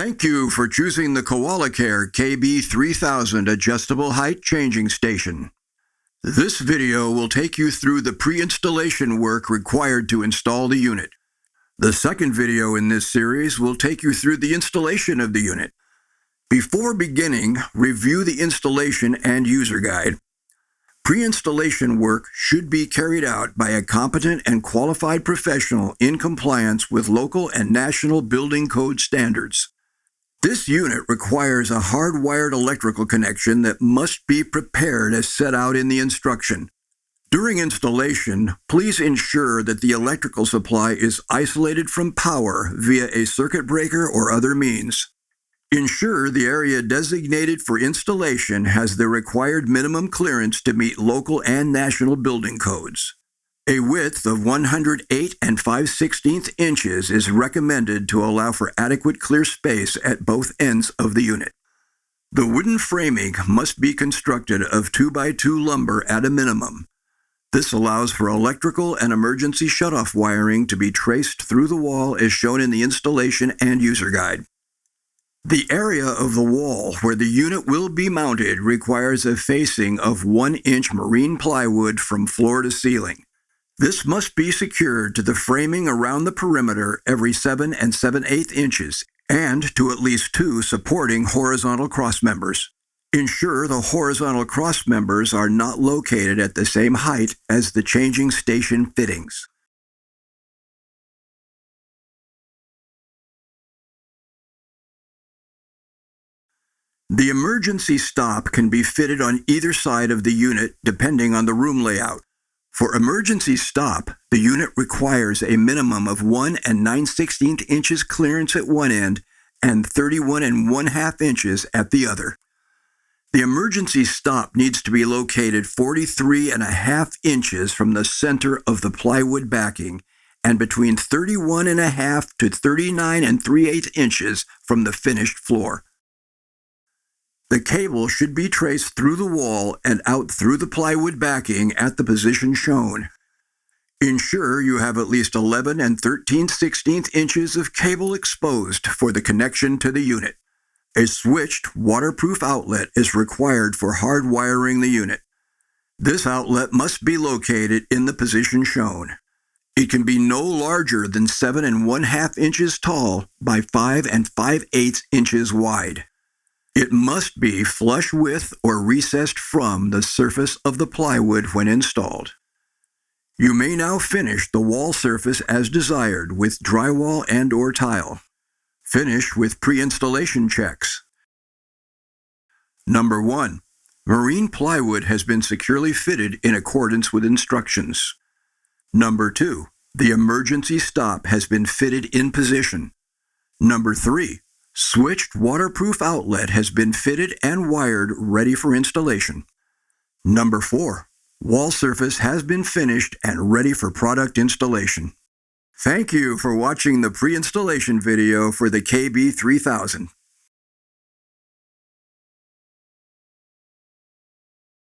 Thank you for choosing the Koala Care KB3000 Adjustable Height Changing Station. This video will take you through the pre-installation work required to install the unit. The second video in this series will take you through the installation of the unit. Before beginning, review the installation and user guide. Pre-installation work should be carried out by a competent and qualified professional in compliance with local and national building code standards. This unit requires a hardwired electrical connection that must be prepared as set out in the instruction. During installation, please ensure that the electrical supply is isolated from power via a circuit breaker or other means. Ensure the area designated for installation has the required minimum clearance to meet local and national building codes. A width of 108 5/16 inches is recommended to allow for adequate clear space at both ends of the unit. The wooden framing must be constructed of 2x2 lumber at a minimum. This allows for electrical and emergency shutoff wiring to be traced through the wall as shown in the installation and user guide. The area of the wall where the unit will be mounted requires a facing of 1-inch marine plywood from floor to ceiling. This must be secured to the framing around the perimeter every 7 7/8 inches and to at least 2 supporting horizontal crossmembers. Ensure the horizontal crossmembers are not located at the same height as the changing station fittings. The emergency stop can be fitted on either side of the unit depending on the room layout. For emergency stop, the unit requires a minimum of 1 9/16 inches clearance at one end and 31 1/2 inches at the other. The emergency stop needs to be located 43 1/2 inches from the center of the plywood backing and between 31 1/2 to 39 3/8 inches from the finished floor. The cable should be traced through the wall and out through the plywood backing at the position shown. Ensure you have at least 11 13/16 inches of cable exposed for the connection to the unit. A switched waterproof outlet is required for hard wiring the unit. This outlet must be located in the position shown. It can be no larger than 7 1/2 inches tall by 5 5/8 inches wide. It must be flush with or recessed from the surface of the plywood when installed. You may now finish the wall surface as desired with drywall and/or tile. Finish with pre-installation checks. Number 1. Marine plywood has been securely fitted in accordance with instructions. Number 2. The emergency stop has been fitted in position. Number 3. Switched waterproof outlet has been fitted and wired ready for installation. Number 4. Wall surface has been finished and ready for product installation. Thank you for watching the pre-installation video for the KB3000.